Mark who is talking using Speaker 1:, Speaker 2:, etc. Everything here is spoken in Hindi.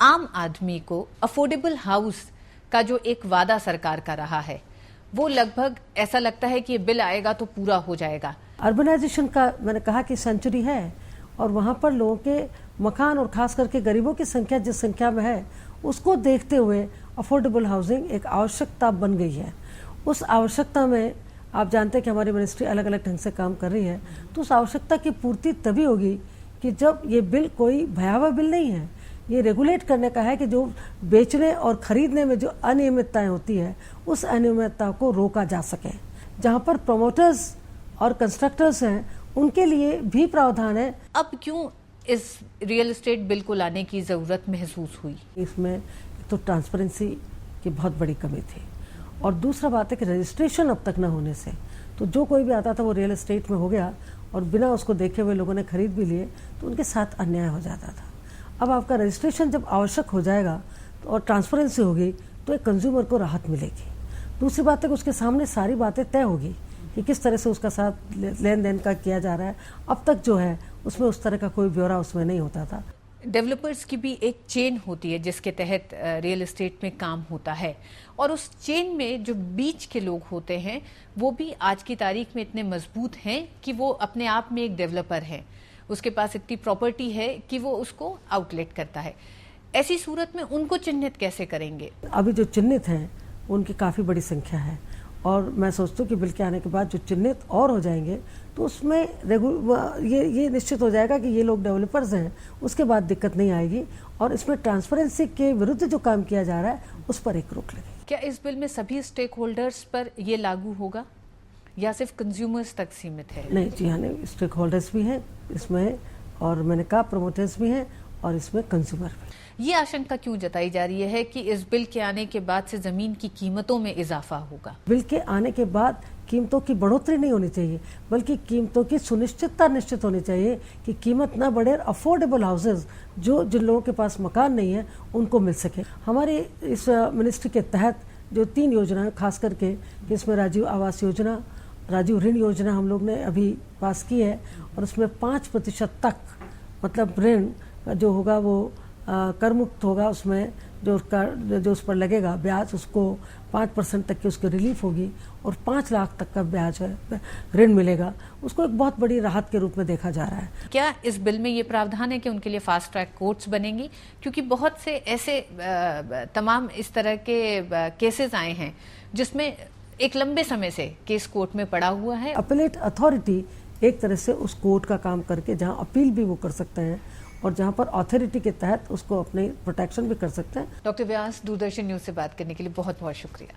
Speaker 1: आम आदमी को अफोर्डेबल हाउस का जो एक वादा सरकार का रहा है वो लगभग ऐसा लगता है कि ये बिल आएगा तो पूरा हो जाएगा।
Speaker 2: अर्बनाइजेशन का मैंने कहा कि सेंचुरी है और वहाँ पर लोगों के मकान और खास करके गरीबों की संख्या जिस संख्या में है उसको देखते हुए अफोर्डेबल हाउसिंग एक आवश्यकता बन गई है। उस आवश्यकता में आप जानते हैं कि हमारी मिनिस्ट्री अलग अलग ढंग से काम कर रही है, तो उस आवश्यकता की पूर्ति तभी होगी कि जब ये बिल कोई भयावह बिल नहीं है, ये रेगुलेट करने का है कि जो बेचने और खरीदने में जो अनियमितताएं होती है उस अनियमितता को रोका जा सके। जहाँ पर प्रमोटर्स और कंस्ट्रक्टर्स हैं उनके लिए भी प्रावधान है।
Speaker 1: अब क्यों इस रियल एस्टेट बिल को लाने की जरूरत महसूस हुई?
Speaker 2: इसमें तो ट्रांसपेरेंसी की बहुत बड़ी कमी थी और दूसरा बात है कि रजिस्ट्रेशन अब तक न होने से तो जो कोई भी आता था वो रियल एस्टेट में हो गया और बिना उसको देखे हुए लोगों ने खरीद भी लिए तो उनके साथ अन्याय हो जाता था। अब आपका रजिस्ट्रेशन जब आवश्यक हो जाएगा तो और ट्रांसपेरेंसी होगी तो एक कंज्यूमर को राहत मिलेगी। दूसरी बात है कि उसके सामने सारी बातें तय होगी कि किस तरह से उसका साथ लेन देन का किया जा रहा है। अब तक जो है उसमें उस तरह का कोई ब्यौरा उसमें नहीं होता था।
Speaker 1: डेवलपर्स की भी एक चेन होती है जिसके तहत रियल एस्टेट में काम होता है और उस चेन में जो बीच के लोग होते हैं वो भी आज की तारीख में इतने मजबूत हैं कि वो अपने आप में एक डेवलपर है, उसके पास इतनी प्रॉपर्टी है कि वो उसको आउटलेट करता है। ऐसी सूरत में उनको चिन्हित कैसे करेंगे?
Speaker 2: अभी जो चिन्हित हैं उनकी काफ़ी बड़ी संख्या है और मैं सोचती हूँ कि बिल के आने के बाद जो चिन्हित और हो जाएंगे तो उसमें ये निश्चित हो जाएगा कि ये लोग डेवलपर्स हैं, उसके बाद दिक्कत नहीं आएगी और इसमें ट्रांसपेरेंसी के विरुद्ध जो काम किया जा रहा है उस पर एक रोक लगेगी।
Speaker 1: क्या इस बिल में सभी स्टेक होल्डर्स पर ये लागू होगा या सिर्फ कंज्यूमर्स तक सीमित है?
Speaker 2: नहीं जी हाँ, नहीं, स्टेक होल्डर्स भी हैं इसमें और मैंने कहा प्रमोटर्स भी हैं और इसमें कंज्यूमर भी।
Speaker 1: ये आशंका क्यों जताई जा रही है कि इस बिल के आने के बाद से जमीन की कीमतों में इजाफा होगा?
Speaker 2: बिल के आने के बाद कीमतों की बढ़ोतरी नहीं होनी चाहिए बल्कि कीमतों की सुनिश्चितता निश्चित होनी चाहिए कि कीमत न बढ़े और अफोर्डेबल हाउसेज जो जिन लोगों के पास मकान नहीं है उनको मिल सके। हमारी इस मिनिस्ट्री के तहत जो 3 योजनाएं खास करके इसमें राजीव आवास योजना, राजीव ऋण योजना हम लोग ने अभी पास की है और उसमें 5% तक मतलब ऋण जो होगा वो कर मुक्त होगा। उसमें जो उस पर लगेगा ब्याज उसको 5% तक की उसकी रिलीफ होगी और 5 लाख तक का ब्याज है ऋण मिलेगा। उसको एक बहुत बड़ी राहत के रूप में देखा जा रहा है।
Speaker 1: क्या इस बिल में ये प्रावधान है कि उनके लिए फास्ट ट्रैक कोर्ट्स बनेंगी? क्योंकि बहुत से ऐसे तमाम इस तरह के केसेस आए हैं जिसमें एक लंबे समय से केस कोर्ट में पड़ा हुआ है।
Speaker 2: अपीलेट अथॉरिटी एक तरह से उस कोर्ट का काम करके जहां अपील भी वो कर सकते हैं और जहां पर अथॉरिटी के तहत उसको अपने प्रोटेक्शन भी कर सकते हैं।
Speaker 1: डॉक्टर व्यास, दूरदर्शन न्यूज से बात करने के लिए बहुत बहुत शुक्रिया।